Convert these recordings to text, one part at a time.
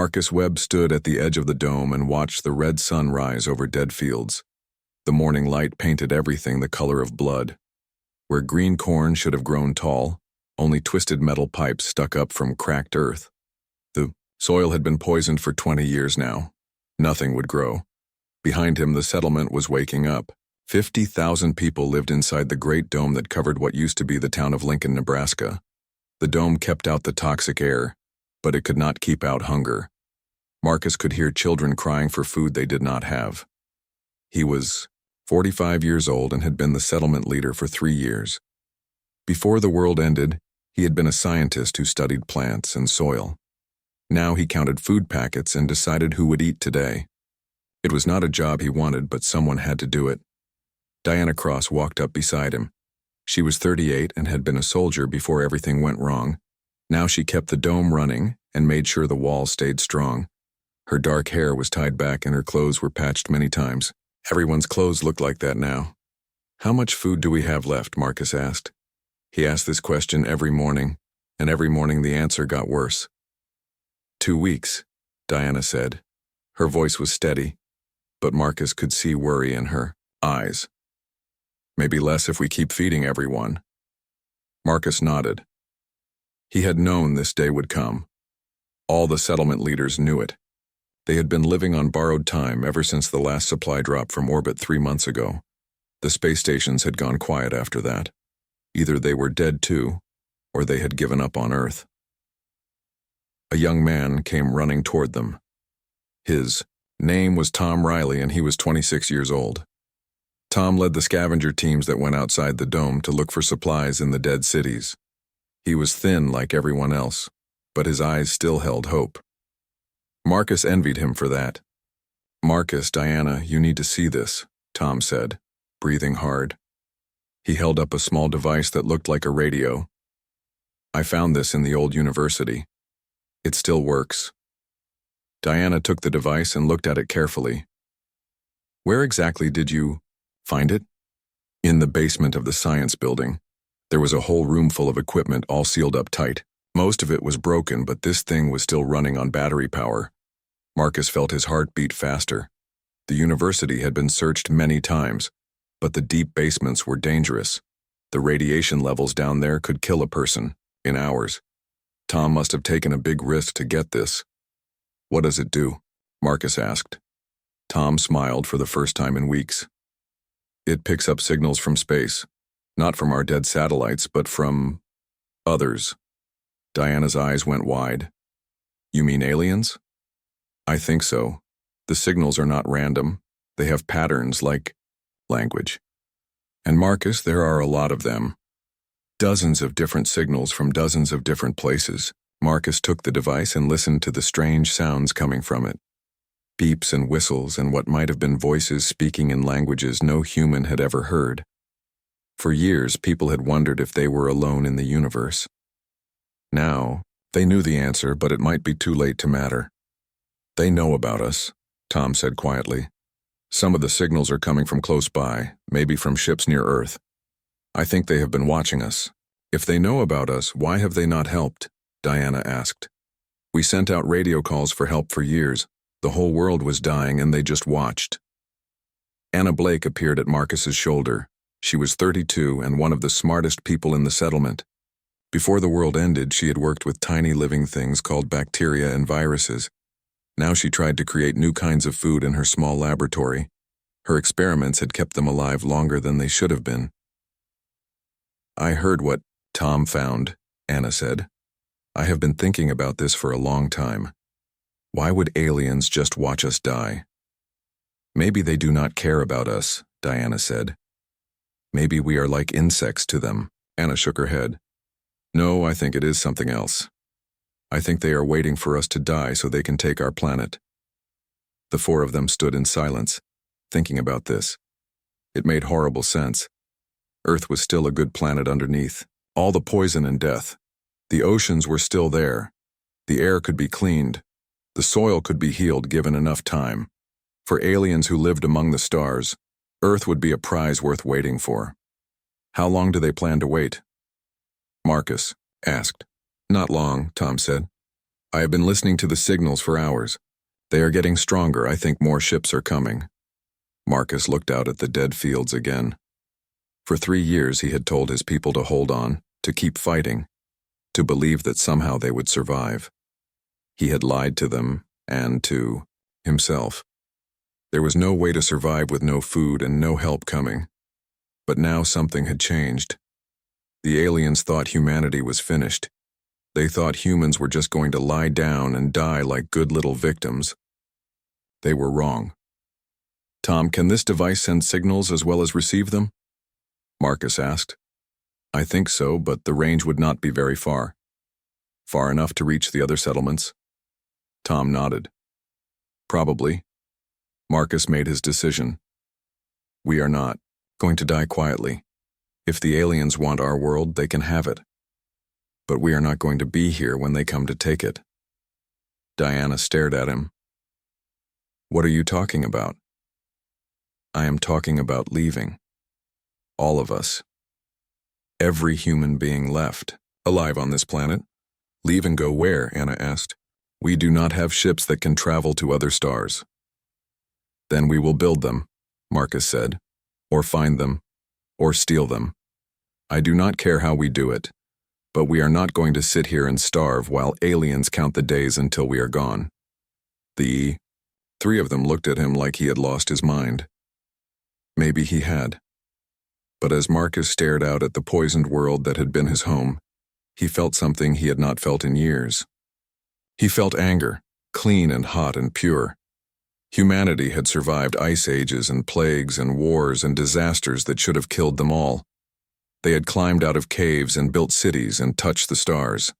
Marcus Webb stood at the edge of the dome and watched the red sun rise over dead fields. The morning light painted everything the color of blood. Where green corn should have grown tall, only twisted metal pipes stuck up from cracked earth. The soil had been poisoned for 20 years now. Nothing would grow. Behind him, the settlement was waking up. 50,000 people lived inside the great dome that covered what used to be the town of Lincoln, Nebraska. The dome kept out the toxic air, but it could not keep out hunger. Marcus could hear children crying for food they did not have. He was 45 years old and had been the settlement leader for 3 years. Before the world ended, he had been a scientist who studied plants and soil. Now he counted food packets and decided who would eat today. It was not a job he wanted, but someone had to do it. Diana Cross walked up beside him. She was 38 and had been a soldier before everything went wrong. Now she kept the dome running and made sure the walls stayed strong. Her dark hair was tied back and her clothes were patched many times. Everyone's clothes looked like that now. "How much food do we have left?" Marcus asked. He asked this question every morning, and every morning the answer got worse. 2 weeks, Diana said. Her voice was steady, but Marcus could see worry in her eyes. "Maybe less if we keep feeding everyone." Marcus nodded. He had known this day would come. All the settlement leaders knew it. They had been living on borrowed time ever since the last supply drop from orbit 3 months ago. The space stations had gone quiet after that. Either they were dead too, or they had given up on Earth. A young man came running toward them. His name was Tom Riley, and he was 26 years old. Tom led the scavenger teams that went outside the dome to look for supplies in the dead cities. He was thin like everyone else, but his eyes still held hope. Marcus envied him for that. "Marcus, Diana, you need to see this," Tom said, breathing hard. He held up a small device that looked like a radio. "I found this in the old university. It still works." Diana took the device and looked at it carefully. "Where exactly did you find it?" "In the basement of the science building. There was a whole room full of equipment all sealed up tight. Most of it was broken, but this thing was still running on battery power." Marcus felt his heart beat faster. The university had been searched many times, but the deep basements were dangerous. The radiation levels down there could kill a person in hours. Tom must have taken a big risk to get this. "What does it do?" Marcus asked. Tom smiled for the first time in weeks. "It picks up signals from space, not from our dead satellites, but from others." Diana's eyes went wide. "You mean aliens?" "I think so. The signals are not random. They have patterns like language. And Marcus, there are a lot of them. Dozens of different signals from dozens of different places." Marcus took the device and listened to the strange sounds coming from it. Beeps and whistles and what might have been voices speaking in languages no human had ever heard. For years, people had wondered if they were alone in the universe. Now, they knew the answer, but it might be too late to matter. "They know about us," Tom said quietly. "Some of the signals are coming from close by, maybe from ships near Earth. I think they have been watching us." "If they know about us, why have they not helped?" Diana asked. "We sent out radio calls for help for years. The whole world was dying and they just watched." Anna Blake appeared at Marcus's shoulder. She was 32 and one of the smartest people in the settlement. Before the world ended, she had worked with tiny living things called bacteria and viruses. Now she tried to create new kinds of food in her small laboratory. Her experiments had kept them alive longer than they should have been. "I heard what Tom found," Anna said. "I have been thinking about this for a long time. Why would aliens just watch us die?" "Maybe they do not care about us," Diana said. "Maybe we are like insects to them." Anna shook her head. "No, I think it is something else. I think they are waiting for us to die so they can take our planet." The four of them stood in silence, thinking about this. It made horrible sense. Earth was still a good planet underneath. All the poison and death. The oceans were still there. The air could be cleaned. The soil could be healed given enough time. For aliens who lived among the stars, Earth would be a prize worth waiting for. "How long do they plan to wait?" Marcus asked. "Not long," Tom said. I have been listening to the signals for hours. They are getting stronger. I think more ships are coming. Marcus looked out at the dead fields again. For 3 years he had told his people to hold on, to keep fighting, to believe that somehow they would survive. He had lied to them and to himself. There was no way to survive with no food and no help coming. But now something had changed. The aliens thought humanity was finished. They thought humans were just going to lie down and die like good little victims. They were wrong. Tom, can this device send signals as well as receive them? Marcus asked. I think so, but the range would not be very far. Far enough to reach the other settlements? Tom nodded. Probably. Marcus made his decision. We are not going to die quietly. If the aliens want our world, they can have it. But we are not going to be here when they come to take it. Diana stared at him. What are you talking about? I am talking about leaving. All of us. Every human being left, alive on this planet. Leave and go where? Anna asked. We do not have ships that can travel to other stars. Then we will build them, Marcus said, or find them, or steal them. I do not care how we do it, but we are not going to sit here and starve while aliens count the days until we are gone. The 3 of them looked at him like he had lost his mind. Maybe he had. But as Marcus stared out at the poisoned world that had been his home, he felt something he had not felt in years. He felt anger, clean and hot and pure. Humanity had survived ice ages and plagues and wars and disasters that should have killed them all. They had climbed out of caves and built cities and touched the stars.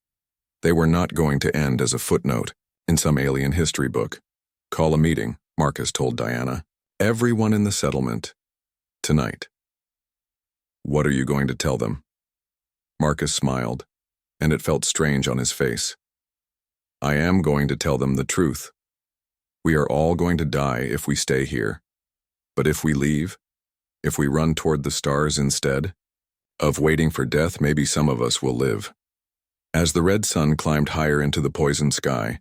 They were not going to end as a footnote in some alien history book. Call a meeting, Marcus told Diana. Everyone in the settlement. Tonight. What are you going to tell them? Marcus smiled, and it felt strange on his face. I am going to tell them the truth. We are all going to die if we stay here. But if we leave, if we run toward the stars instead, of waiting for death, maybe some of us will live. As the red sun climbed higher into the poisoned sky,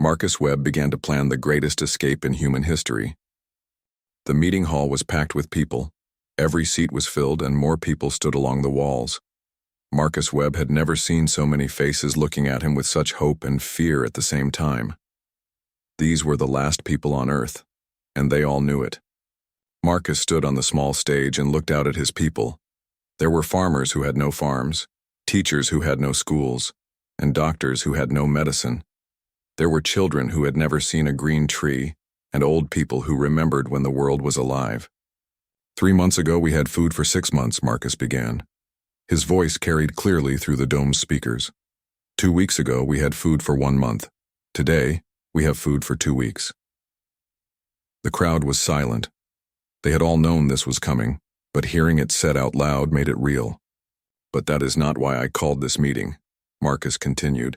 Marcus Webb began to plan the greatest escape in human history. The meeting hall was packed with people. Every seat was filled and more people stood along the walls. Marcus Webb had never seen so many faces looking at him with such hope and fear at the same time. These were the last people on Earth, and they all knew it. Marcus stood on the small stage and looked out at his people. There were farmers who had no farms, teachers who had no schools, and doctors who had no medicine. There were children who had never seen a green tree, and old people who remembered when the world was alive. 3 months ago we had food for 6 months, Marcus began. His voice carried clearly through the dome's speakers. 2 weeks ago we had food for 1 month. Today, we have food for 2 weeks. The crowd was silent. They had all known this was coming, but hearing it said out loud made it real. But that is not why I called this meeting, Marcus continued.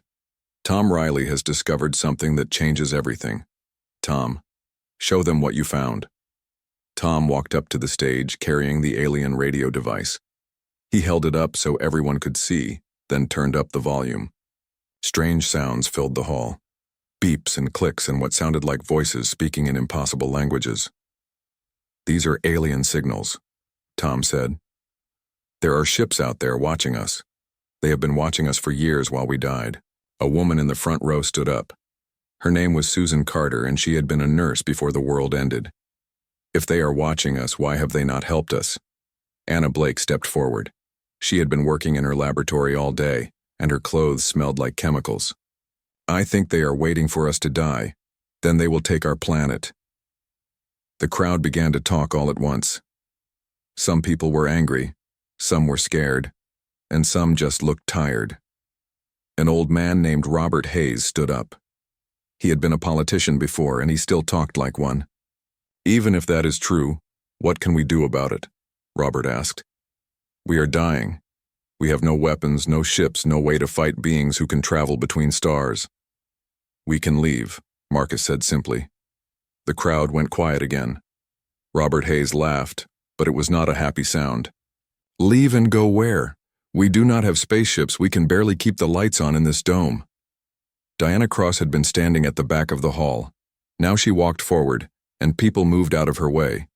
Tom Riley has discovered something that changes everything. Tom, show them what you found. Tom walked up to the stage carrying the alien radio device. He held it up so everyone could see, then turned up the volume. Strange sounds filled the hall. Beeps and clicks and what sounded like voices speaking in impossible languages. These are alien signals, Tom said. There are ships out there watching us. They have been watching us for years while we died. A woman in the front row stood up. Her name was Susan Carter, and she had been a nurse before the world ended. If they are watching us, why have they not helped us? Anna Blake stepped forward. She had been working in her laboratory all day, and her clothes smelled like chemicals. I think they are waiting for us to die. Then they will take our planet. The crowd began to talk all at once. Some people were angry, some were scared, and some just looked tired. An old man named Robert Hayes stood up. He had been a politician before, and he still talked like one. Even if that is true, what can we do about it? Robert asked. We are dying. We have no weapons, no ships, no way to fight beings who can travel between stars. We can leave, Marcus said simply. The crowd went quiet again. Robert Hayes laughed, but it was not a happy sound. Leave and go where? We do not have spaceships. We can barely keep the lights on in this dome. Diana Cross had been standing at the back of the hall. Now she walked forward, and people moved out of her way.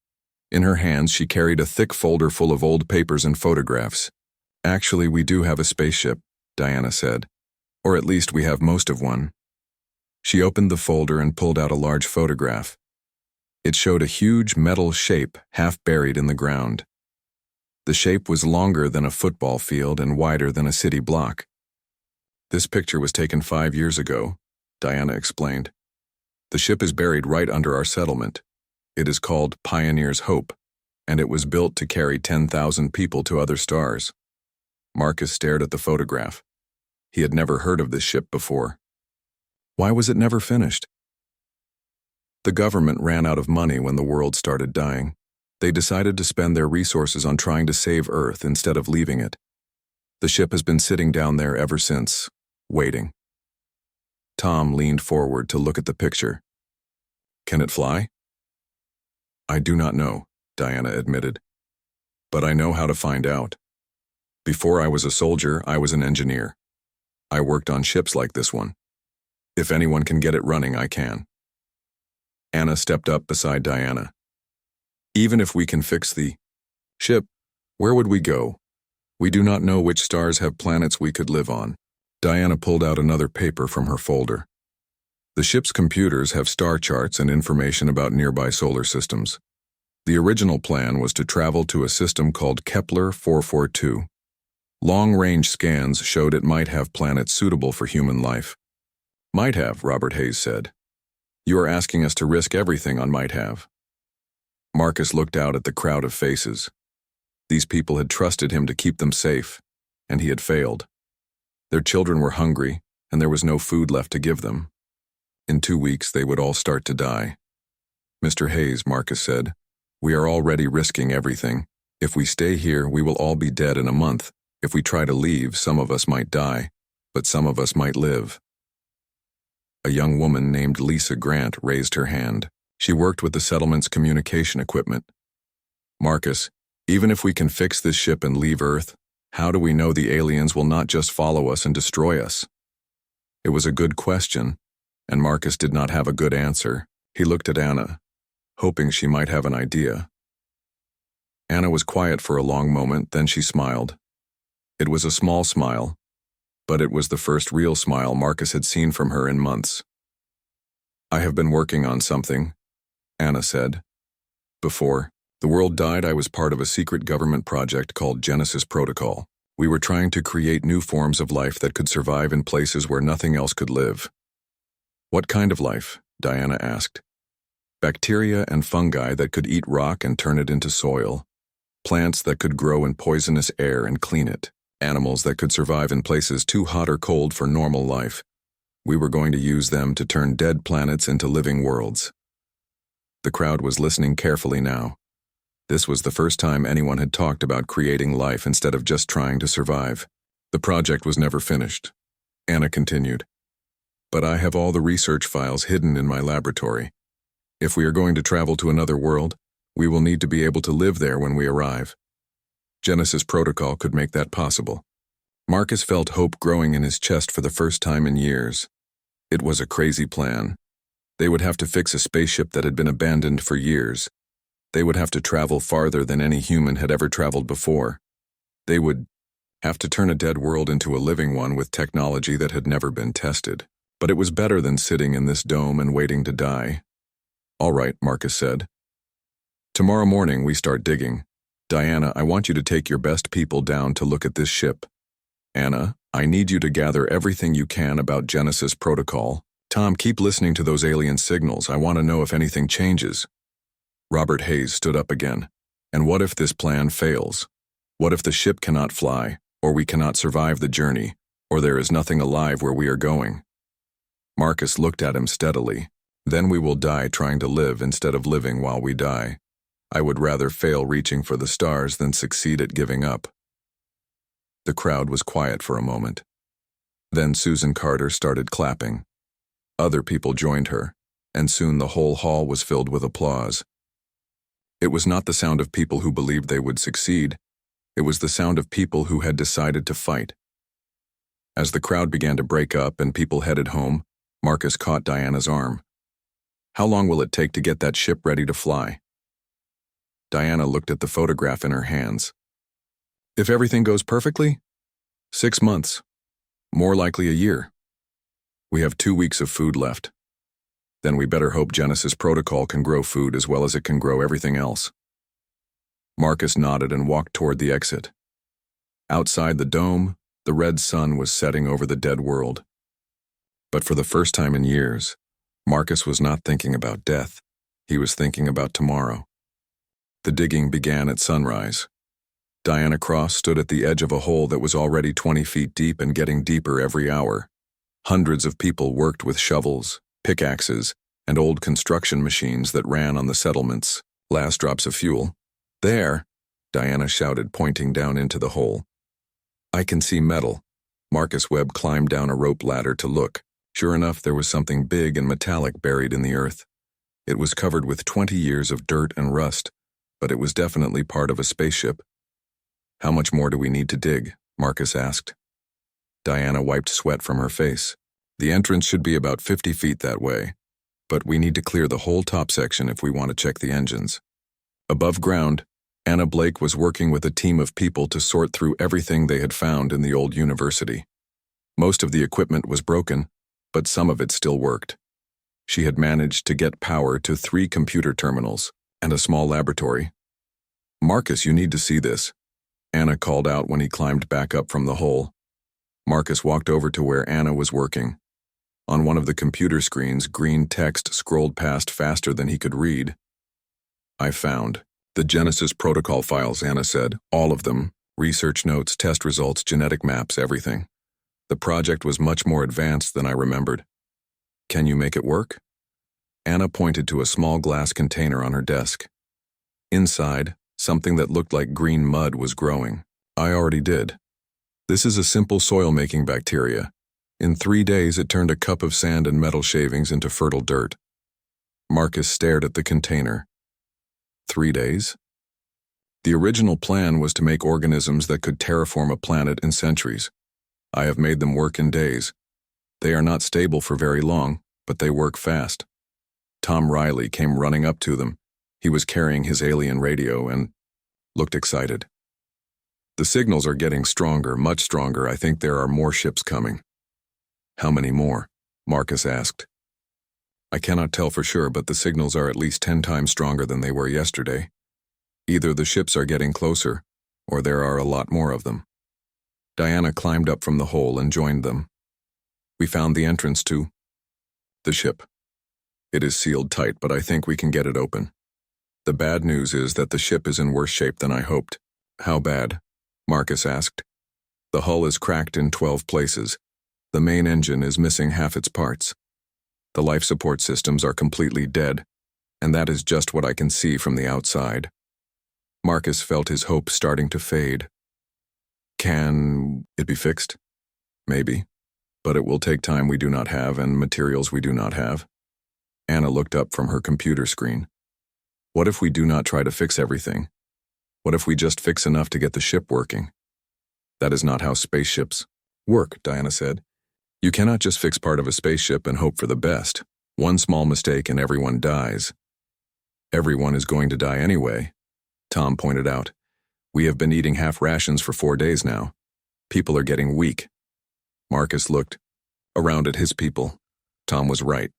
In her hands, she carried a thick folder full of old papers and photographs. "Actually, we do have a spaceship," Diana said. "Or at least we have most of one." She opened the folder and pulled out a large photograph. It showed a huge metal shape half buried in the ground. The shape was longer than a football field and wider than a city block. "This picture was taken 5 years ago," Diana explained. "The ship is buried right under our settlement. It is called Pioneer's Hope, and it was built to carry 10,000 people to other stars." Marcus stared at the photograph. He had never heard of this ship before. Why was it never finished? The government ran out of money when the world started dying. They decided to spend their resources on trying to save Earth instead of leaving it. The ship has been sitting down there ever since, waiting. Tom leaned forward to look at the picture. "Can it fly?" "I do not know," Diana admitted. "But I know how to find out. Before I was a soldier, I was an engineer. I worked on ships like this one. If anyone can get it running, I can." Anna stepped up beside Diana. "Even if we can fix the ship, where would we go? We do not know which stars have planets we could live on." Diana pulled out another paper from her folder. "The ship's computers have star charts and information about nearby solar systems. The original plan was to travel to a system called Kepler 442. Long-range scans showed it might have planets suitable for human life." "Might have," Robert Hayes said. "You are asking us to risk everything on might have." Marcus looked out at the crowd of faces. These people had trusted him to keep them safe, and he had failed. Their children were hungry, and there was no food left to give them. In 2 weeks, they would all start to die. "Mr. Hayes," Marcus said, "we are already risking everything. If we stay here, we will all be dead in a month. If we try to leave, some of us might die, but some of us might live." A young woman named Lisa Grant raised her hand. She worked with the settlement's communication equipment. "Marcus, even if we can fix this ship and leave Earth, how do we know the aliens will not just follow us and destroy us?" It was a good question, and Marcus did not have a good answer. He looked at Anna, hoping she might have an idea. Anna was quiet for a long moment, then she smiled. It was a small smile, but it was the first real smile Marcus had seen from her in months. "I have been working on something," Anna said. "Before the world died, I was part of a secret government project called Genesis Protocol. We were trying to create new forms of life that could survive in places where nothing else could live." "What kind of life?" Diana asked. "Bacteria and fungi that could eat rock and turn it into soil. Plants that could grow in poisonous air and clean it. Animals that could survive in places too hot or cold for normal life. We were going to use them to turn dead planets into living worlds." The crowd was listening carefully now. This was the first time anyone had talked about creating life instead of just trying to survive. "The project was never finished," Anna continued. "But I have all the research files hidden in my laboratory. If we are going to travel to another world, we will need to be able to live there when we arrive. Genesis Protocol could make that possible." Marcus felt hope growing in his chest for the first time in years. It was a crazy plan. They would have to fix a spaceship that had been abandoned for years. They would have to travel farther than any human had ever traveled before. They would have to turn a dead world into a living one with technology that had never been tested. But it was better than sitting in this dome and waiting to die. "All right," Marcus said. "Tomorrow morning we start digging. Diana, I want you to take your best people down to look at this ship. Anna, I need you to gather everything you can about Genesis Protocol. Tom, keep listening to those alien signals. I want to know if anything changes." Robert Hayes stood up again. "And what if this plan fails? What if the ship cannot fly, or we cannot survive the journey, or there is nothing alive where we are going?" Marcus looked at him steadily. "Then we will die trying to live instead of living while we die. I would rather fail reaching for the stars than succeed at giving up." The crowd was quiet for a moment. Then Susan Carter started clapping. Other people joined her, and soon the whole hall was filled with applause. It was not the sound of people who believed they would succeed. It was the sound of people who had decided to fight. As the crowd began to break up and people headed home, Marcus caught Diana's arm. "How long will it take to get that ship ready to fly?" Diana looked at the photograph in her hands. "If everything goes perfectly? 6 months. More likely a year. We have 2 weeks of food left. Then we better hope Genesis Protocol can grow food as well as it can grow everything else." Marcus nodded and walked toward the exit. Outside the dome, the red sun was setting over the dead world. But for the first time in years, Marcus was not thinking about death. He was thinking about tomorrow. The digging began at sunrise. Diana Cross stood at the edge of a hole that was already 20 feet deep and getting deeper every hour. Hundreds of people worked with shovels, pickaxes, and old construction machines that ran on the settlement's last drops of fuel. "There," Diana shouted, pointing down into the hole. "I can see metal." Marcus Webb climbed down a rope ladder to look. Sure enough, there was something big and metallic buried in the earth. It was covered with 20 years of dirt and rust, but it was definitely part of a spaceship. "How much more do we need to dig?" Marcus asked. Diana wiped sweat from her face. "The entrance should be about 50 feet that way, but we need to clear the whole top section if we want to check the engines." Above ground, Anna Blake was working with a team of people to sort through everything they had found in the old university. Most of the equipment was broken, but some of it still worked. She had managed to get power to 3 computer terminals and a small laboratory. "Marcus, you need to see this," Anna called out when he climbed back up from the hole. Marcus walked over to where Anna was working. On one of the computer screens, green text scrolled past faster than he could read. "I found the Genesis Protocol files," Anna said. "All of them. Research notes, test results, genetic maps, everything. The project was much more advanced than I remembered. Can you make it work?" Anna pointed to a small glass container on her desk. Inside, something that looked like green mud was growing. "I already did. This is a simple soil-making bacteria. In 3 days, it turned a cup of sand and metal shavings into fertile dirt." Marcus stared at the container. 3 days? The original plan was to make organisms that could terraform a planet in centuries. I have made them work in days. They are not stable for very long, but they work fast. Tom Riley came running up to them. He was carrying his alien radio and looked excited. "The signals are getting stronger, much stronger. I think there are more ships coming." "How many more?" Marcus asked. "I cannot tell for sure, but the signals are at least 10 times stronger than they were yesterday. Either the ships are getting closer, or there are a lot more of them." Diana climbed up from the hole and joined them. "We found the entrance to the ship. It is sealed tight, but I think we can get it open. The bad news is that the ship is in worse shape than I hoped." "How bad?" Marcus asked. "The hull is cracked in 12 places. The main engine is missing half its parts. The life support systems are completely dead, and that is just what I can see from the outside." Marcus felt his hope starting to fade. "Can it be fixed?" "Maybe, but it will take time we do not have and materials we do not have." Anna looked up from her computer screen. "What if we do not try to fix everything? What if we just fix enough to get the ship working?" "That is not how spaceships work," Diana said. "You cannot just fix part of a spaceship and hope for the best. One small mistake and everyone dies." "Everyone is going to die anyway," Tom pointed out. "We have been eating half rations for 4 days now. People are getting weak." Marcus looked around at his people. Tom was right.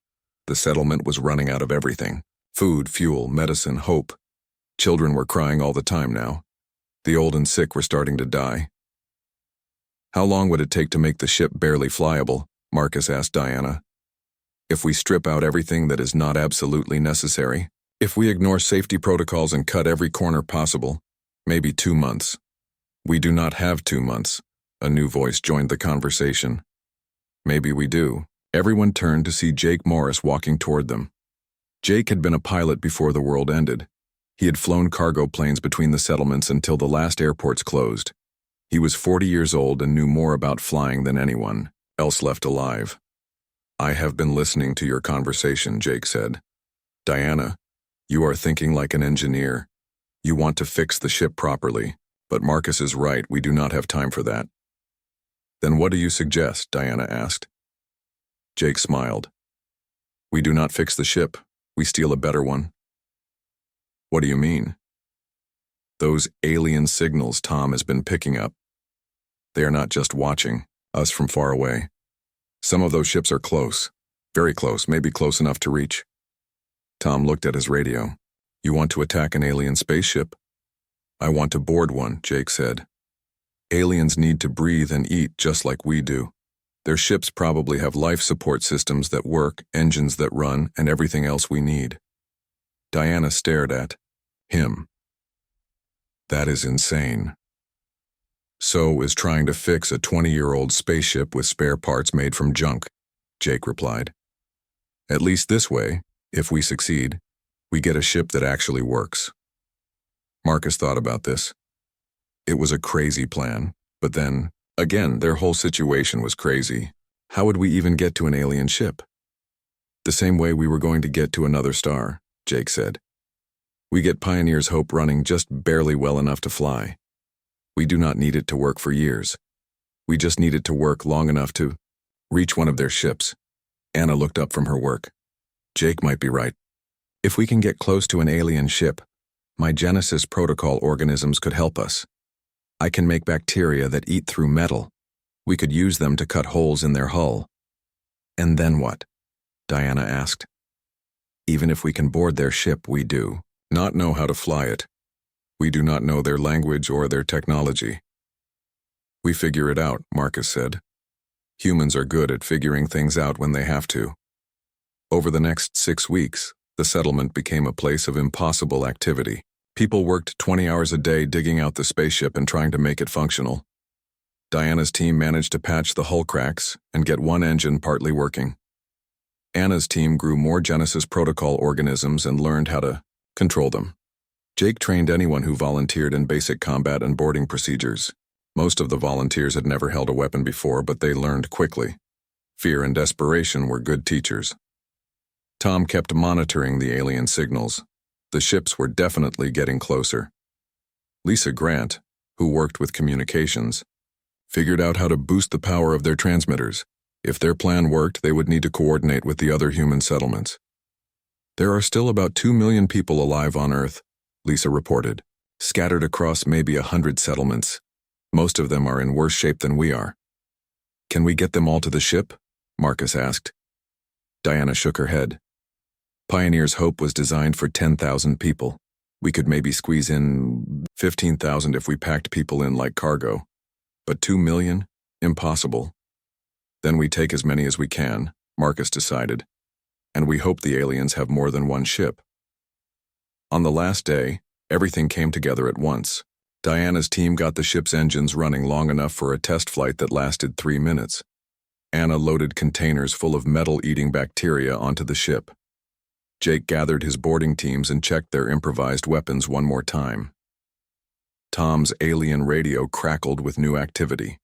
The settlement was running out of everything. Food, fuel, medicine, hope. Children were crying all the time now. The old and sick were starting to die. "How long would it take to make the ship barely flyable?" Marcus asked Diana. "If we strip out everything that is not absolutely necessary, if we ignore safety protocols and cut every corner possible, maybe 2 months." "We do not have 2 months," a new voice joined the conversation. "Maybe we do." Everyone turned to see Jake Morris walking toward them. Jake had been a pilot before the world ended. He had flown cargo planes between the settlements until the last airports closed. He was 40 years old and knew more about flying than anyone else left alive. "I have been listening to your conversation," Jake said. "Diana, you are thinking like an engineer. You want to fix the ship properly, but Marcus is right, we do not have time for that." Then what do you suggest? Diana asked. Jake smiled. We do not fix the ship, we steal a better one. What do you mean? Those alien signals Tom has been picking up. They are not just watching us from far away. Some of those ships are close, very close, maybe close enough to reach. Tom looked at his radio. You want to attack an alien spaceship? I want to board one, Jake said. Aliens need to breathe and eat just like we do. Their ships probably have life support systems that work, engines that run, and everything else we need. Diana stared at him. That is insane. So is trying to fix a 20-year-old spaceship with spare parts made from junk, Jake replied. At least this way, if we succeed, we get a ship that actually works. Marcus thought about this. It was a crazy plan, but then, again, their whole situation was crazy. How would we even get to an alien ship? The same way we were going to get to another star, Jake said. We get Pioneer's Hope running just barely well enough to fly. We do not need it to work for years. We just need it to work long enough to reach one of their ships. Anna looked up from her work. Jake might be right. If we can get close to an alien ship, my Genesis protocol organisms could help us. I can make bacteria that eat through metal. We could use them to cut holes in their hull. And then what? Diana asked. Even if we can board their ship, we do not know how to fly it. We do not know their language or their technology. We figure it out, Marcus said. Humans are good at figuring things out when they have to. Over the next 6 weeks, the settlement became a place of impossible activity. People worked 20 hours a day digging out the spaceship and trying to make it functional. Diana's team managed to patch the hull cracks and get one engine partly working. Anna's team grew more Genesis protocol organisms and learned how to control them. Jake trained anyone who volunteered in basic combat and boarding procedures. Most of the volunteers had never held a weapon before, but they learned quickly. Fear and desperation were good teachers. Tom kept monitoring the alien signals. The ships were definitely getting closer. Lisa Grant, who worked with communications, figured out how to boost the power of their transmitters. If their plan worked, they would need to coordinate with the other human settlements. There are still about 2 million people alive on Earth, Lisa reported, scattered across maybe 100 settlements. Most of them are in worse shape than we are. Can we get them all to the ship? Marcus asked. Diana shook her head. Pioneer's Hope was designed for 10,000 people. We could maybe squeeze in 15,000 if we packed people in like cargo. But 2 million? Impossible. Then we take as many as we can, Marcus decided. And we hope the aliens have more than one ship. On the last day, everything came together at once. Diana's team got the ship's engines running long enough for a test flight that lasted 3 minutes. Anna loaded containers full of metal-eating bacteria onto the ship. Jake gathered his boarding teams and checked their improvised weapons one more time. Tom's alien radio crackled with new activity.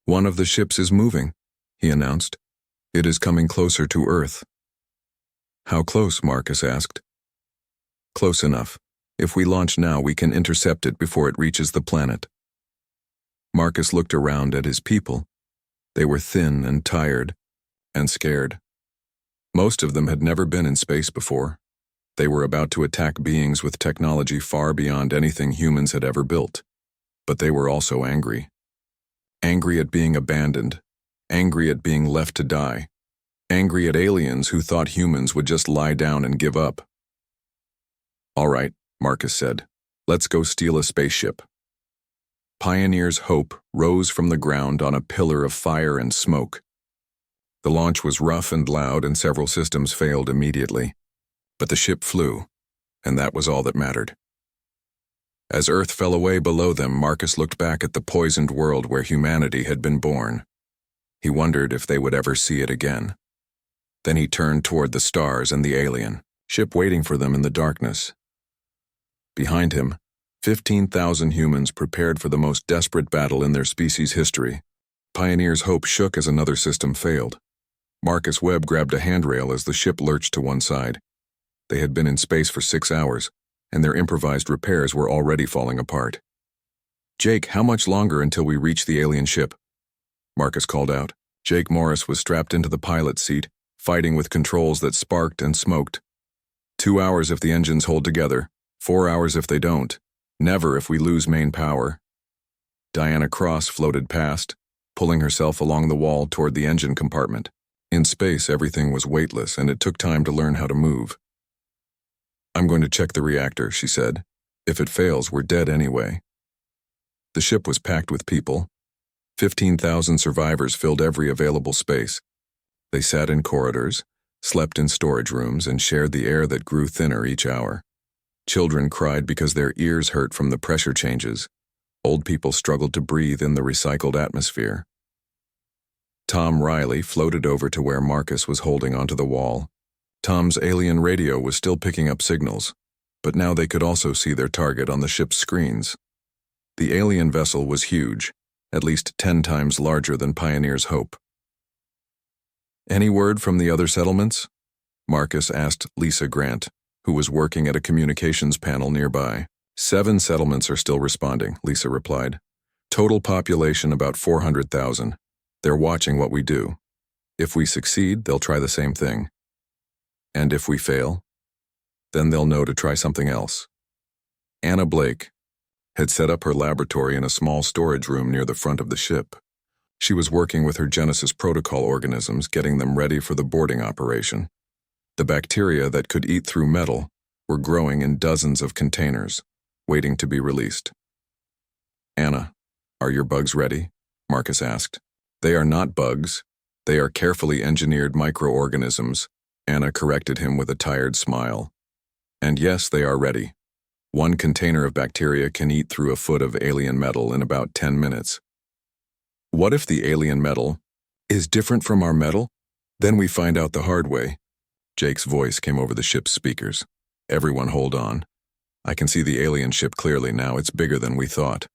One of the ships is moving, he announced. It is coming closer to Earth. How close? Marcus asked. Close enough. If we launch now, we can intercept it before it reaches the planet. Marcus looked around at his people. They were thin and tired and scared. Most of them had never been in space before. They were about to attack beings with technology far beyond anything humans had ever built. But they were also angry. Angry at being abandoned. Angry at being left to die. Angry at aliens who thought humans would just lie down and give up. All right, Marcus said. Let's go steal a spaceship. Pioneer's Hope rose from the ground on a pillar of fire and smoke. The launch was rough and loud and several systems failed immediately. But the ship flew, and that was all that mattered. As Earth fell away below them, Marcus looked back at the poisoned world where humanity had been born. He wondered if they would ever see it again. Then he turned toward the stars and the alien ship waiting for them in the darkness. Behind him, 15,000 humans prepared for the most desperate battle in their species' history. Pioneer's Hope shook as another system failed. Marcus Webb grabbed a handrail as the ship lurched to one side. They had been in space for 6 hours, and their improvised repairs were already falling apart. Jake, how much longer until we reach the alien ship? Marcus called out. Jake Morris was strapped into the pilot's seat, fighting with controls that sparked and smoked. 2 hours if the engines hold together, 4 hours if they don't, never if we lose main power. Diana Cross floated past, pulling herself along the wall toward the engine compartment. In space, everything was weightless, and it took time to learn how to move. I'm going to check the reactor, she said. If it fails, we're dead anyway. The ship was packed with people. 15,000 survivors filled every available space. They sat in corridors, slept in storage rooms, and shared the air that grew thinner each hour. Children cried because their ears hurt from the pressure changes. Old people struggled to breathe in the recycled atmosphere. Tom Riley floated over to where Marcus was holding onto the wall. Tom's alien radio was still picking up signals, but now they could also see their target on the ship's screens. The alien vessel was huge, at least 10 times larger than Pioneer's Hope. Any word from the other settlements? Marcus asked Lisa Grant, who was working at a communications panel nearby. 7 settlements are still responding, Lisa replied. Total population about 400,000. They're watching what we do. If we succeed, they'll try the same thing. And if we fail, then they'll know to try something else. Anna Blake had set up her laboratory in a small storage room near the front of the ship. She was working with her Genesis protocol organisms, getting them ready for the boarding operation. The bacteria that could eat through metal were growing in dozens of containers, waiting to be released. Anna, are your bugs ready? Marcus asked. They are not bugs. They are carefully engineered microorganisms, Anna corrected him with a tired smile. And yes, they are ready. 1 container of bacteria can eat through a foot of alien metal in about 10 minutes. What if the alien metal is different from our metal? Then we find out the hard way. Jake's voice came over the ship's speakers. Everyone hold on. I can see the alien ship clearly now. It's bigger than we thought.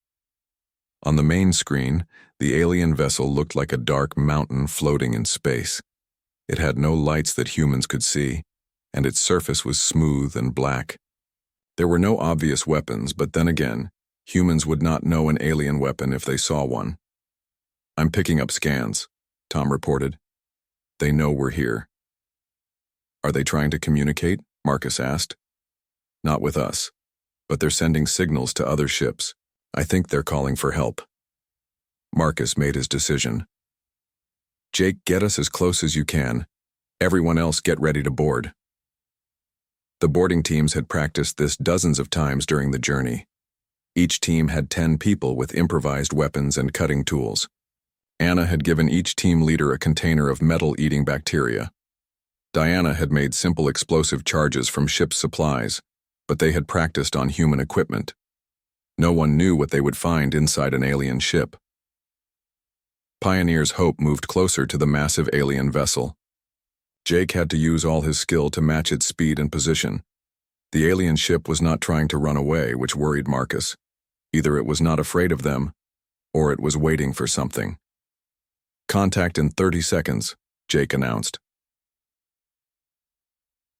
On the main screen, the alien vessel looked like a dark mountain floating in space. It had no lights that humans could see, and its surface was smooth and black. There were no obvious weapons, but then again, humans would not know an alien weapon if they saw one. I'm picking up scans, Tom reported. They know we're here. Are they trying to communicate? Marcus asked. Not with us, but they're sending signals to other ships. I think they're calling for help. Marcus made his decision. Jake, get us as close as you can. Everyone else get ready to board. The boarding teams had practiced this dozens of times during the journey. Each team had 10 people with improvised weapons and cutting tools. Anna had given each team leader a container of metal-eating bacteria. Diana had made simple explosive charges from ship's supplies, but they had practiced on human equipment. No one knew what they would find inside an alien ship. Pioneer's Hope moved closer to the massive alien vessel. Jake had to use all his skill to match its speed and position. The alien ship was not trying to run away, which worried Marcus. Either it was not afraid of them, or it was waiting for something. Contact in 30 seconds, Jake announced.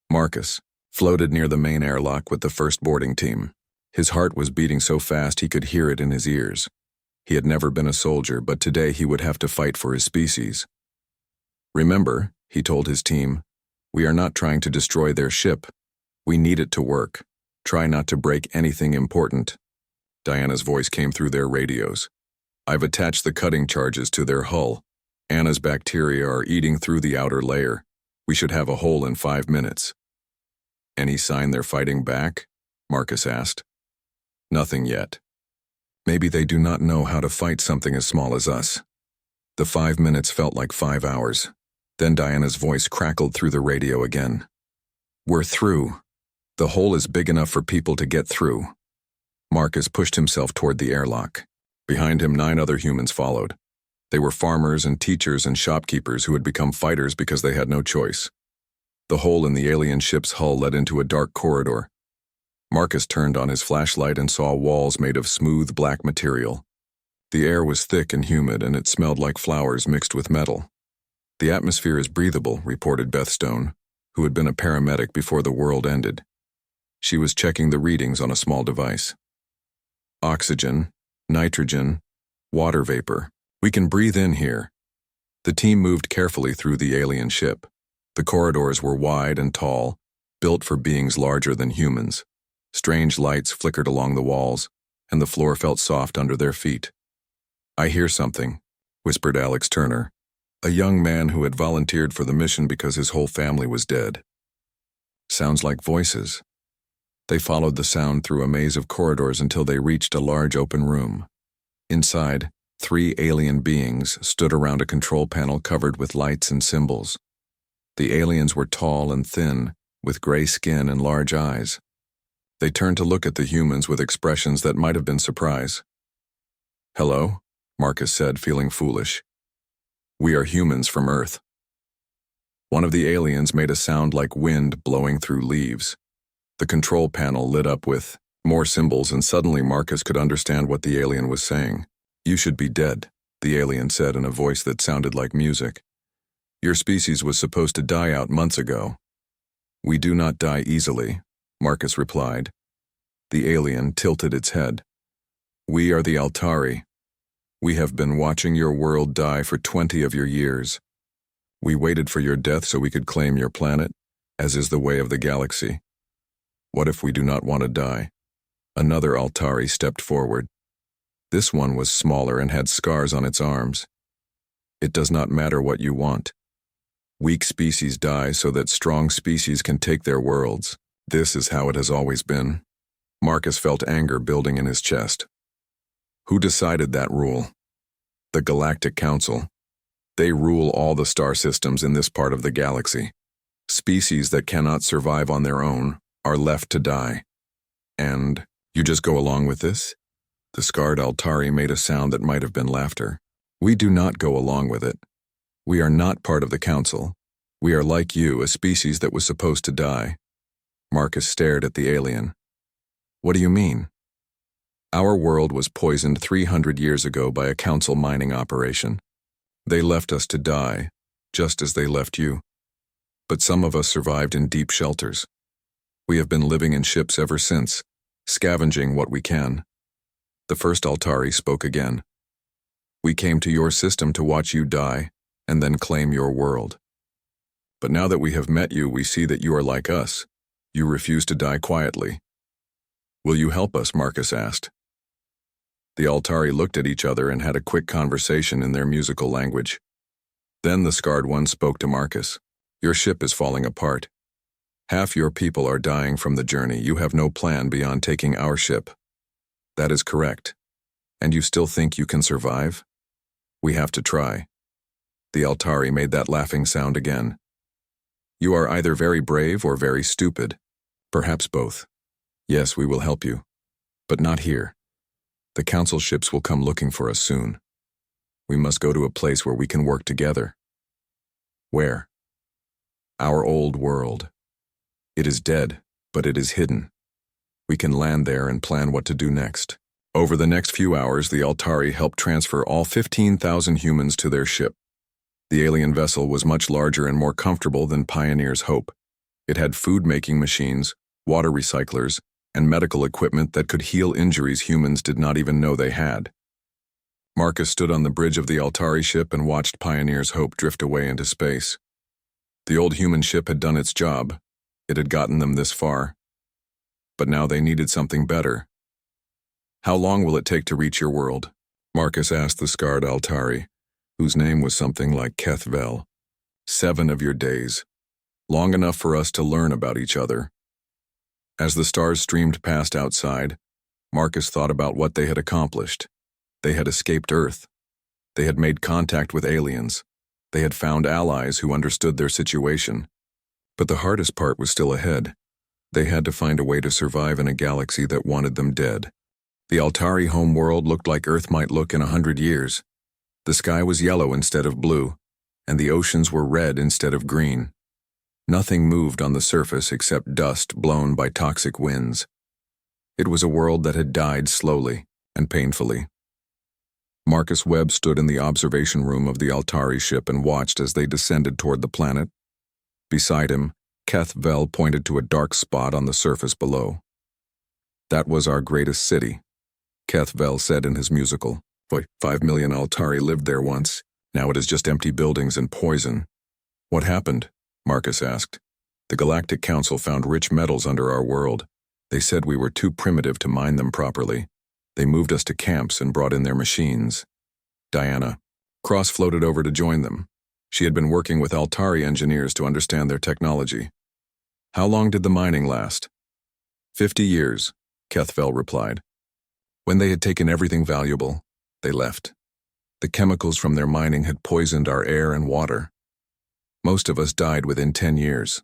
Marcus floated near the main airlock with the first boarding team. His heart was beating so fast he could hear it in his ears. He had never been a soldier, but today he would have to fight for his species. Remember, he told his team, we are not trying to destroy their ship. We need it to work. Try not to break anything important. Diana's voice came through their radios. I've attached the cutting charges to their hull. Anna's bacteria are eating through the outer layer. We should have a hole in 5 minutes. Any sign they're fighting back? Marcus asked. Nothing yet. Maybe they do not know how to fight something as small as us. The 5 minutes felt like 5 hours. Then Diana's voice crackled through the radio again. We're through. The hole is big enough for people to get through. Marcus pushed himself toward the airlock. Behind him, 9 other humans followed. They were farmers and teachers and shopkeepers who had become fighters because they had no choice. The hole in the alien ship's hull led into a dark corridor. Marcus turned on his flashlight and saw walls made of smooth black material. The air was thick and humid, and it smelled like flowers mixed with metal. The atmosphere is breathable, reported Beth Stone, who had been a paramedic before the world ended. She was checking the readings on a small device. Oxygen, nitrogen, water vapor. We can breathe in here, The team moved carefully through the alien ship. The corridors were wide and tall, built for beings larger than humans. Strange lights flickered along the walls, and the floor felt soft under their feet. "I hear something," whispered Alex Turner, a young man who had volunteered for the mission because his whole family was dead. "Sounds like voices." They followed the sound through a maze of corridors until they reached a large open room. Inside, 3 alien beings stood around a control panel covered with lights and symbols. The aliens were tall and thin, with gray skin and large eyes. They turned to look at the humans with expressions that might have been surprise. "Hello," Marcus said, feeling foolish. "We are humans from Earth." One of the aliens made a sound like wind blowing through leaves. The control panel lit up with more symbols, and suddenly Marcus could understand what the alien was saying. "You should be dead," the alien said in a voice that sounded like music. "Your species was supposed to die out months ago." "We do not die easily," Marcus replied. The alien tilted its head. "We are the Altari. We have been watching your world die for 20 of your years. We waited for your death so we could claim your planet, as is the way of the galaxy. What if we do not want to die?" Another Altari stepped forward. This one was smaller and had scars on its arms. "It does not matter what you want. Weak species die so that strong species can take their worlds. This is how it has always been." Marcus felt anger building in his chest. Who decided that rule? The Galactic Council. They rule all the star systems in this part of the galaxy. Species that cannot survive on their own are left to die. And you just go along with this? The scarred Altari made a sound that might have been laughter. "We do not go along with it. We are not part of the council. We are like you, a species that was supposed to die." Marcus stared at the alien. "What do you mean?" "Our world was poisoned 300 years ago by a council mining operation. They left us to die, just as they left you. But some of us survived in deep shelters. We have been living in ships ever since, scavenging what we can." The first Altari spoke again. "We came to your system to watch you die, and then claim your world. But now that we have met you, we see that you are like us. You refuse to die quietly." "Will you help us?" Marcus asked. The Altari looked at each other and had a quick conversation in their musical language. Then the scarred one spoke to Marcus. "Your ship is falling apart. Half your people are dying from the journey. You have no plan beyond taking our ship." "That is correct. And you still think you can survive?" "We have to try." The Altari made that laughing sound again. "You are either very brave or very stupid. Perhaps both. Yes, we will help you. But not here. The council ships will come looking for us soon. We must go to a place where we can work together." "Where?" "Our old world. It is dead, but it is hidden. We can land there and plan what to do next." Over the next few hours, the Altari helped transfer all 15,000 humans to their ship. The alien vessel was much larger and more comfortable than Pioneer's Hope. It had food-making machines, water recyclers, and medical equipment that could heal injuries humans did not even know they had. Marcus stood on the bridge of the Altari ship and watched Pioneer's Hope drift away into space. The old human ship had done its job. It had gotten them this far. But now they needed something better. "How long will it take to reach your world?" Marcus asked the scarred Altari, whose name was something like Kethvel. "7 of your days. Long enough for us to learn about each other." As the stars streamed past outside, Marcus thought about what they had accomplished. They had escaped Earth. They had made contact with aliens. They had found allies who understood their situation. But the hardest part was still ahead. They had to find a way to survive in a galaxy that wanted them dead. The Altari home world looked like Earth might look in 100 years. The sky was yellow instead of blue, and the oceans were red instead of green. Nothing moved on the surface except dust blown by toxic winds. It was a world that had died slowly and painfully. Marcus Webb stood in the observation room of the Altari ship and watched as they descended toward the planet. Beside him, Kethvel pointed to a dark spot on the surface below. "That was our greatest city," Kethvel said in his musical. 5 million Altari lived there once. Now it is just empty buildings and poison. What happened? Marcus asked. The Galactic Council found rich metals under our world. They said we were too primitive to mine them properly. They moved us to camps and brought in their machines. Diana. Cross floated over to join them. She had been working with Altari engineers to understand their technology. How long did the mining last? 50 years, Kethvel replied. When they had taken everything valuable, they left. The chemicals from their mining had poisoned our air and water. Most of us died within 10 years.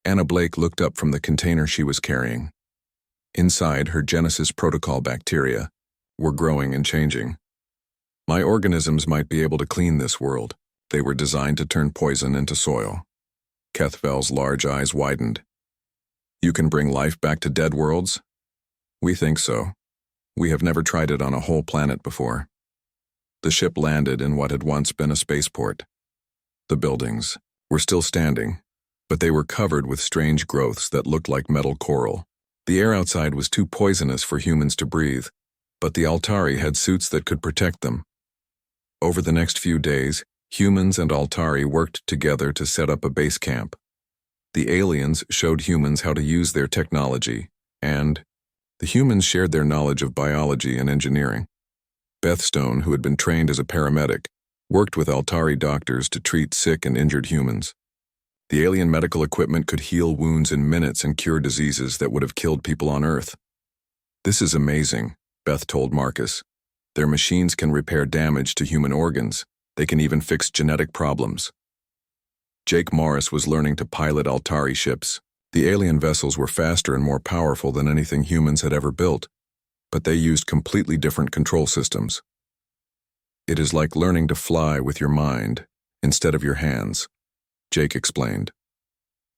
Anna Blake looked up from the container she was carrying. Inside, her Genesis protocol bacteria were growing and changing. My organisms might be able to clean this world. They were designed to turn poison into soil. Kethvel's large eyes widened. You can bring life back to dead worlds? We think so. We have never tried it on a whole planet before. The ship landed in what had once been a spaceport. The buildings were still standing, but they were covered with strange growths that looked like metal coral. The air outside was too poisonous for humans to breathe, but the Altari had suits that could protect them. Over the next few days, humans and Altari worked together to set up a base camp. The aliens showed humans how to use their technology, and the humans shared their knowledge of biology and engineering. Beth Stone, who had been trained as a paramedic, worked with Altari doctors to treat sick and injured humans. The alien medical equipment could heal wounds in minutes and cure diseases that would have killed people on Earth. This is amazing, Beth told Marcus. Their machines can repair damage to human organs. They can even fix genetic problems. Jake Morris was learning to pilot Altari ships. The alien vessels were faster and more powerful than anything humans had ever built, but they used completely different control systems. It is like learning to fly with your mind instead of your hands, Jake explained.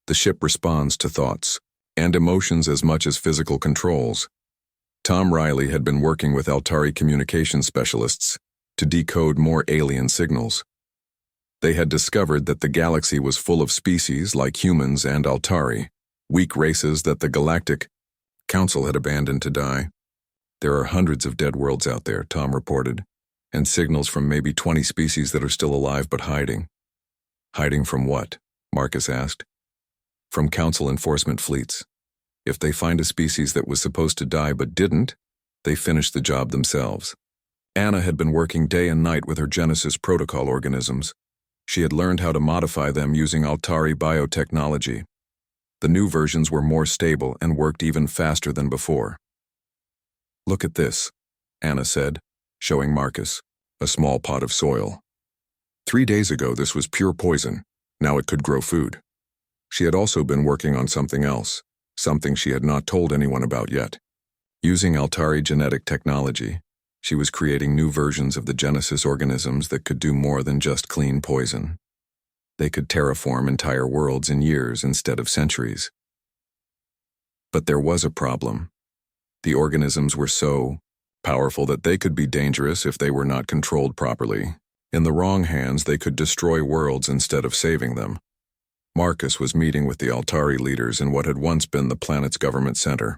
The ship responds to thoughts and emotions as much as physical controls. Tom Riley had been working with Altari communication specialists to decode more alien signals. They had discovered that the galaxy was full of species like humans and Altari, weak races that the Galactic Council had abandoned to die. There are hundreds of dead worlds out there, Tom reported, and signals from maybe 20 species that are still alive but hiding. Hiding from what? Marcus asked. From Council enforcement fleets. If they find a species that was supposed to die but didn't, they finish the job themselves. Anna had been working day and night with her Genesis protocol organisms. She had learned how to modify them using Altari biotechnology. The new versions were more stable and worked even faster than before. Look at this, Anna said, showing Marcus a small pot of soil. 3 days ago this was pure poison. Now it could grow food. She had also been working on something else, something she had not told anyone about yet. Using Altari genetic technology, she was creating new versions of the Genesis organisms that could do more than just clean poison. They could terraform entire worlds in years instead of centuries. But there was a problem. The organisms were so powerful that they could be dangerous if they were not controlled properly. In the wrong hands, they could destroy worlds instead of saving them. Marcus was meeting with the Altari leaders in what had once been the planet's government center.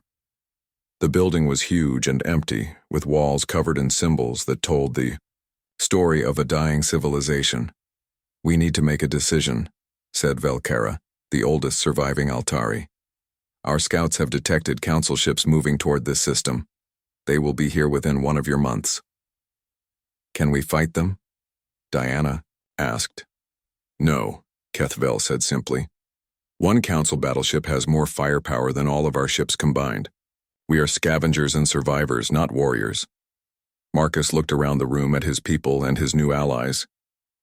The building was huge and empty, with walls covered in symbols that told the story of a dying civilization. We need to make a decision, said Velkara, the oldest surviving Altari. Our scouts have detected council ships moving toward this system. They will be here within 1 of your months. Can we fight them? Diana asked. No, Kethvel said simply. 1 council battleship has more firepower than all of our ships combined. We are scavengers and survivors, not warriors. Marcus looked around the room at his people and his new allies.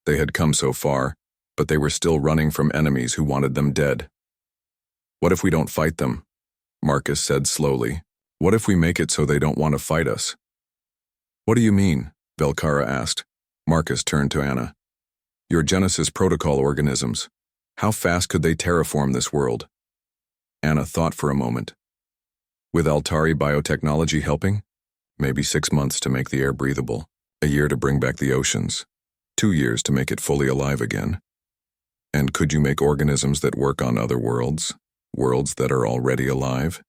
They had come so far, but they were still running from enemies who wanted them dead. What if we don't fight them? Marcus said slowly. What if we make it so they don't want to fight us? What do you mean? Velkara asked. Marcus turned to Anna. Your Genesis protocol organisms. How fast could they terraform this world? Anna thought for a moment. With Altari biotechnology helping? Maybe 6 months to make the air breathable, a year to bring back the oceans, 2 years to make it fully alive again. And could you make organisms that work on other worlds, worlds that are already alive?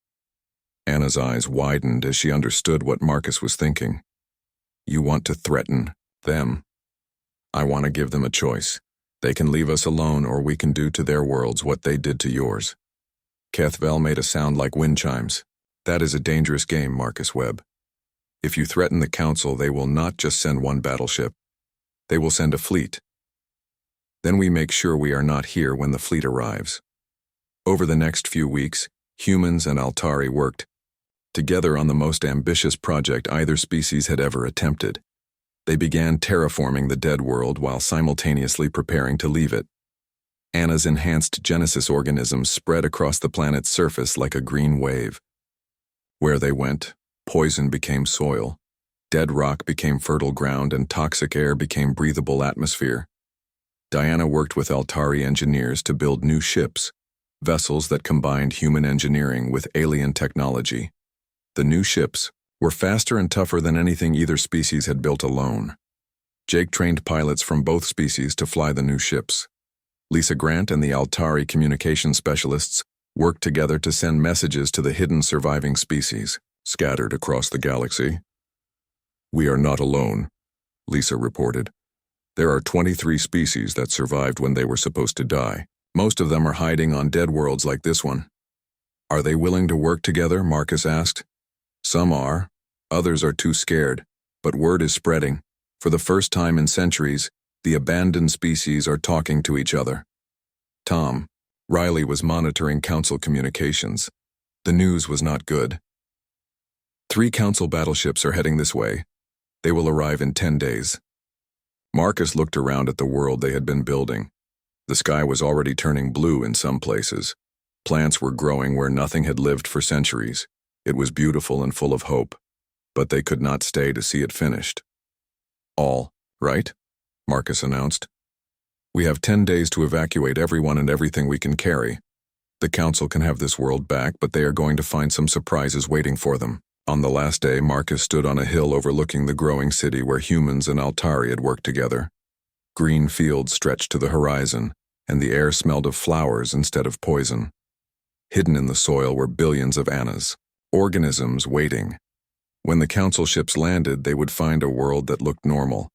Anna's eyes widened as she understood what Marcus was thinking. You want to threaten them. I want to give them a choice. They can leave us alone, or we can do to their worlds what they did to yours." Kethvel made a sound like wind chimes. "That is a dangerous game, Marcus Webb. If you threaten the Council, they will not just send one battleship. They will send a fleet. Then we make sure we are not here when the fleet arrives." Over the next few weeks, humans and Altari worked together on the most ambitious project either species had ever attempted. They began terraforming the dead world while simultaneously preparing to leave it. Anna's enhanced Genesis organisms spread across the planet's surface like a green wave. Where they went, poison became soil, dead rock became fertile ground, and toxic air became breathable atmosphere. Diana worked with Altari engineers to build new ships, vessels that combined human engineering with alien technology. The new ships were faster and tougher than anything either species had built alone. Jake trained pilots from both species to fly the new ships. Lisa Grant and the Altari communication specialists worked together to send messages to the hidden surviving species, scattered across the galaxy. "We are not alone," Lisa reported. "There are 23 species that survived when they were supposed to die. Most of them are hiding on dead worlds like this one." "Are they willing to work together?" Marcus asked. "Some are. Others are too scared. But word is spreading. For the first time in centuries, the abandoned species are talking to each other." Tom Riley was monitoring Council communications. The news was not good. 3 Council battleships are heading this way. They will arrive in 10 days. Marcus looked around at the world they had been building. The sky was already turning blue in some places. Plants were growing where nothing had lived for centuries. It was beautiful and full of hope, but they could not stay to see it finished. "All right," Marcus announced. "We have 10 days to evacuate everyone and everything we can carry. The Council can have this world back, but they are going to find some surprises waiting for them." On the last day, Marcus stood on a hill overlooking the growing city where humans and Altari had worked together. Green fields stretched to the horizon, and the air smelled of flowers instead of poison. Hidden in the soil were billions of Annas, organisms waiting. When the Council ships landed, they would find a world that looked normal.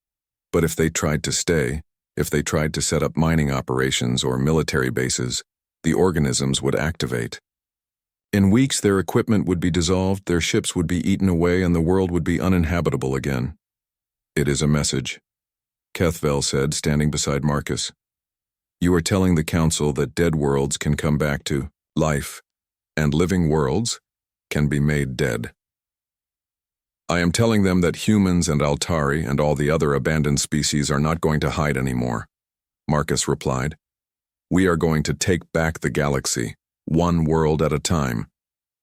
But if they tried to stay, if they tried to set up mining operations or military bases, the organisms would activate. In weeks, their equipment would be dissolved, their ships would be eaten away, and the world would be uninhabitable again. "It is a message," Kethvel said, standing beside Marcus. "You are telling the Council that dead worlds can come back to life, and living worlds can be made dead." "I am telling them that humans and Altari and all the other abandoned species are not going to hide anymore," Marcus replied. "We are going to take back the galaxy, one world at a time."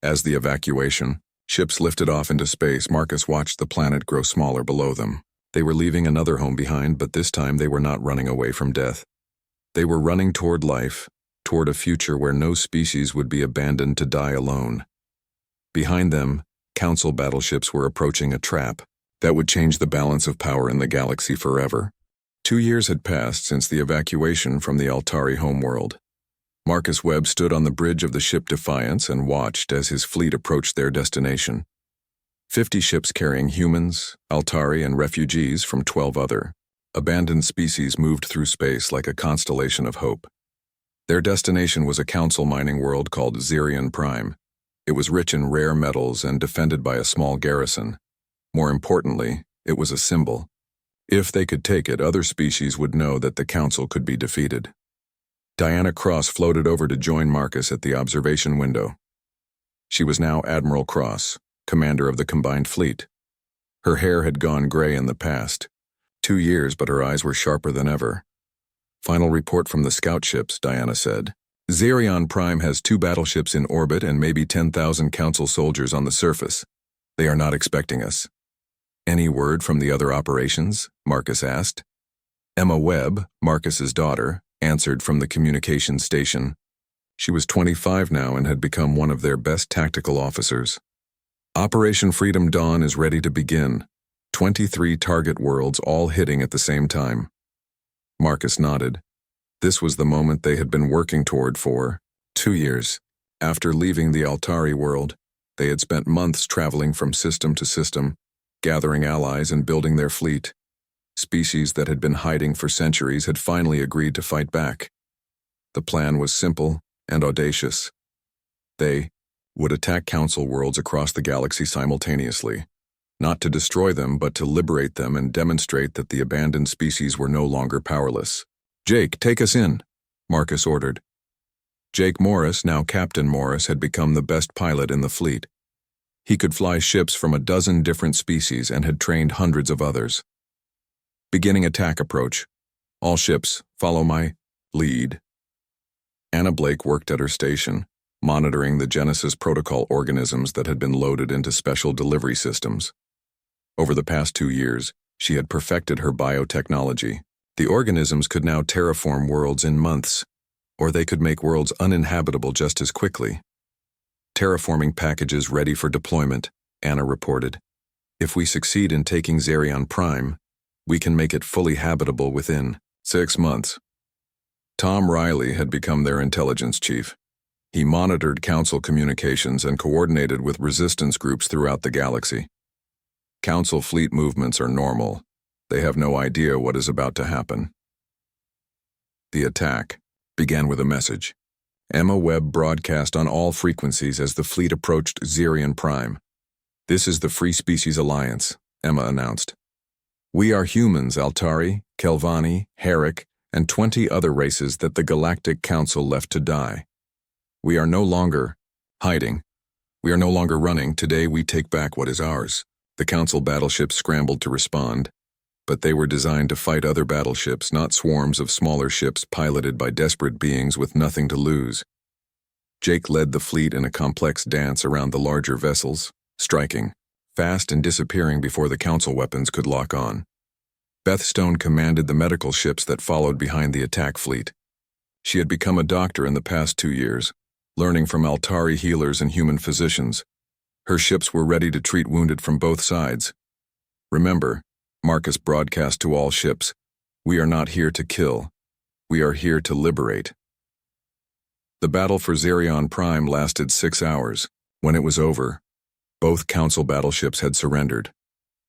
As the evacuation ships lifted off into space, Marcus watched the planet grow smaller below them. They were leaving another home behind, but this time they were not running away from death. They were running toward life, toward a future where no species would be abandoned to die alone. Behind them, Council battleships were approaching a trap that would change the balance of power in the galaxy forever. 2 years had passed since the evacuation from the Altari homeworld. Marcus Webb stood on the bridge of the ship Defiance and watched as his fleet approached their destination. 50 ships carrying humans, Altari, and refugees from 12 other abandoned species moved through space like a constellation of hope. Their destination was a Council mining world called Xerion Prime. It was rich in rare metals and defended by a small garrison. More importantly, it was a symbol. If they could take it, other species would know that the Council could be defeated. Diana Cross floated over to join Marcus at the observation window. She was now Admiral Cross, commander of the combined fleet. Her hair had gone gray in the past. 2 years, but her eyes were sharper than ever. "Final report from the scout ships," Diana said. "Xerion Prime has 2 battleships in orbit and maybe 10,000 Council soldiers on the surface. They are not expecting us." "Any word from the other operations?" Marcus asked. Emma Webb, Marcus's daughter, answered from the communications station. She was 25 now and had become one of their best tactical officers. "Operation Freedom Dawn is ready to begin. 23 target worlds all hitting at the same time." Marcus nodded. This was the moment they had been working toward for 2 years. After leaving the Altari world, they had spent months traveling from system to system, gathering allies and building their fleet. Species that had been hiding for centuries had finally agreed to fight back. The plan was simple and audacious. They would attack Council worlds across the galaxy simultaneously, not to destroy them but to liberate them and demonstrate that the abandoned species were no longer powerless. "Jake, take us in," Marcus ordered. Jake Morris, now Captain Morris, had become the best pilot in the fleet. He could fly ships from a dozen different species and had trained hundreds of others. "Beginning attack approach. All ships, follow my lead." Anna Blake worked at her station, monitoring the Genesis protocol organisms that had been loaded into special delivery systems. Over the past 2 years, she had perfected her biotechnology. The organisms could now terraform worlds in months, or they could make worlds uninhabitable just as quickly. "Terraforming packages ready for deployment," Anna reported. "If we succeed in taking Zerion Prime, we can make it fully habitable within 6 months. Tom Riley had become their intelligence chief. He monitored Council communications and coordinated with resistance groups throughout the galaxy. Council fleet movements are normal. They have no idea what is about to happen. The attack began with a message. Emma Webb broadcast on all frequencies as the fleet approached Zerion Prime. "This is the Free Species Alliance," Emma announced. "We are humans, Altari, Kelvani, Herrick, and 20 other races that the Galactic Council left to die. We are no longer hiding. We are no longer running. Today we take back what is ours." The Council battleships scrambled to respond, but they were designed to fight other battleships, not swarms of smaller ships piloted by desperate beings with nothing to lose. Jake led the fleet in a complex dance around the larger vessels, striking fast and disappearing before the Council weapons could lock on. Beth Stone commanded the medical ships that followed behind the attack fleet. She had become a doctor in the past 2 years, learning from Altari healers and human physicians. Her ships were ready to treat wounded from both sides. "Remember," Marcus broadcast to all ships, "we are not here to kill. We are here to liberate." The battle for Zerion Prime lasted 6 hours. When it was over, both Council battleships had surrendered,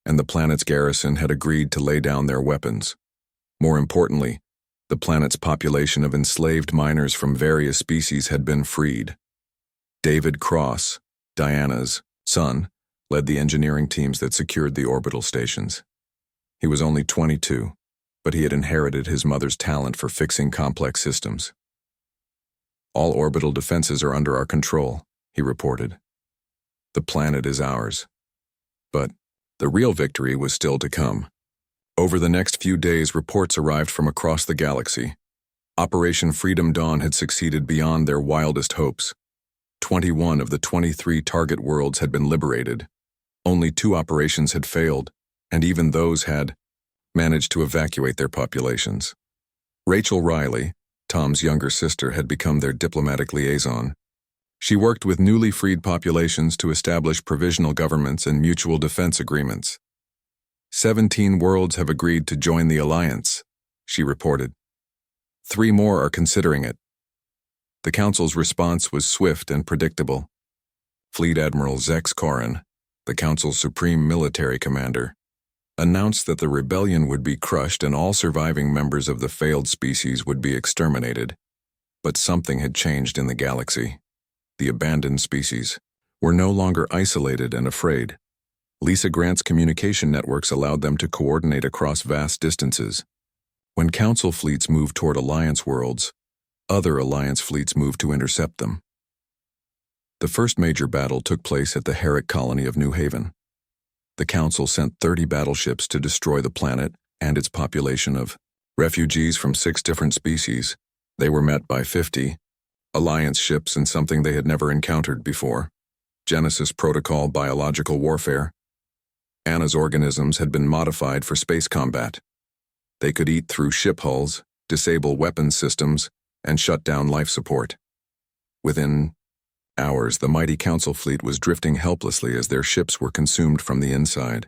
and the planet's garrison had agreed to lay down their weapons. More importantly, the planet's population of enslaved miners from various species had been freed. David Cross, Diana's son, led the engineering teams that secured the orbital stations. He was only 22, but he had inherited his mother's talent for fixing complex systems. "All orbital defenses are under our control," he reported. "The planet is ours." But the real victory was still to come. Over the next few days, reports arrived from across the galaxy. Operation Freedom Dawn had succeeded beyond their wildest hopes. 21 of the 23 target worlds had been liberated. Only 2 operations had failed, and even those had managed to evacuate their populations. Rachel Riley, Tom's younger sister, had become their diplomatic liaison. She worked with newly freed populations to establish provisional governments and mutual defense agreements. 17 worlds have agreed to join the alliance, she reported. 3 more are considering it. The Council's response was swift and predictable. Fleet Admiral Zex Korin, the Council's supreme military commander, announced that the rebellion would be crushed and all surviving members of the failed species would be exterminated. But something had changed in the galaxy. The abandoned species were no longer isolated and afraid. Lisa Grant's communication networks allowed them to coordinate across vast distances. When Council fleets moved toward Alliance worlds, other Alliance fleets moved to intercept them. The first major battle took place at the Herrick colony of New Haven. The Council sent 30 battleships to destroy the planet and its population of refugees from 6 different species. They were met by 50 Alliance ships in something they had never encountered before: Genesis protocol biological warfare. Anna's organisms had been modified for space combat. They could eat through ship hulls, disable weapons systems, and shut down life support. Within hours, the mighty Council fleet was drifting helplessly as their ships were consumed from the inside.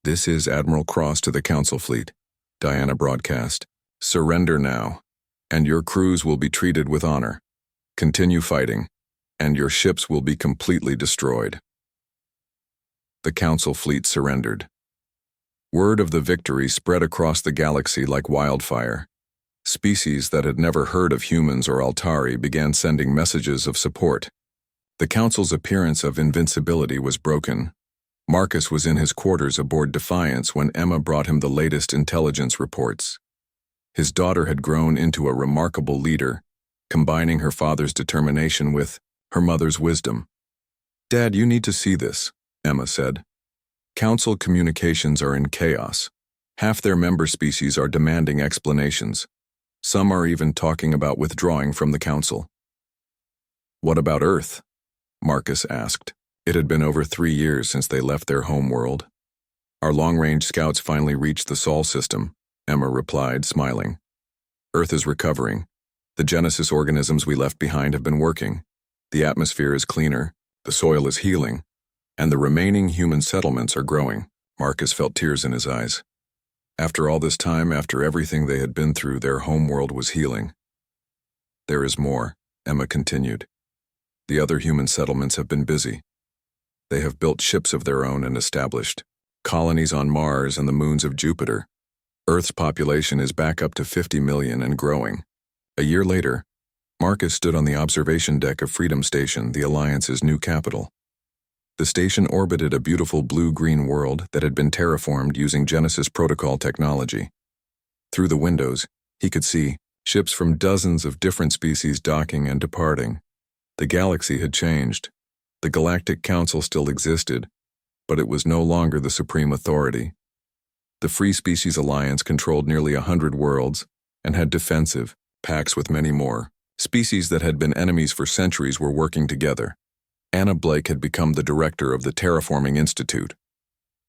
"This is Admiral Cross to the Council fleet," Diana broadcast. "Surrender now, and your crews will be treated with honor. Continue fighting, and your ships will be completely destroyed." The Council fleet surrendered. Word of the victory spread across the galaxy like wildfire. Species that had never heard of humans or Altari began sending messages of support. The Council's appearance of invincibility was broken. Marcus was in his quarters aboard Defiance when Emma brought him the latest intelligence reports. His daughter had grown into a remarkable leader, combining her father's determination with her mother's wisdom. "Dad, you need to see this," Emma said. "Council communications are in chaos. Half their member species are demanding explanations. Some are even talking about withdrawing from the Council." "What about Earth?" Marcus asked. It had been over 3 years since they left their home world. "Our long-range scouts finally reached the Sol system," Emma replied, smiling. "Earth is recovering. The Genesis organisms we left behind have been working. The atmosphere is cleaner, the soil is healing, and the remaining human settlements are growing." Marcus felt tears in his eyes. After all this time, after everything they had been through, their home world was healing. "There is more," Emma continued. "The other human settlements have been busy. They have built ships of their own and established colonies on Mars and the moons of Jupiter. Earth's population is back up to 50 million and growing." A year later, Marcus stood on the observation deck of Freedom Station, the Alliance's new capital. The station orbited a beautiful blue-green world that had been terraformed using Genesis protocol technology. Through the windows, he could see ships from dozens of different species docking and departing. The galaxy had changed. The Galactic Council still existed, but it was no longer the supreme authority. The Free Species Alliance controlled nearly 100 worlds and had defensive pacts with many more. Species that had been enemies for centuries were working together. Anna Blake had become the director of the Terraforming Institute.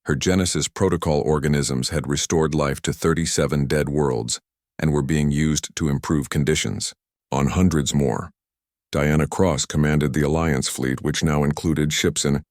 Her Genesis protocol organisms had restored life to 37 dead worlds and were being used to improve conditions on hundreds more. Diana Cross commanded the Alliance fleet, which now included ships in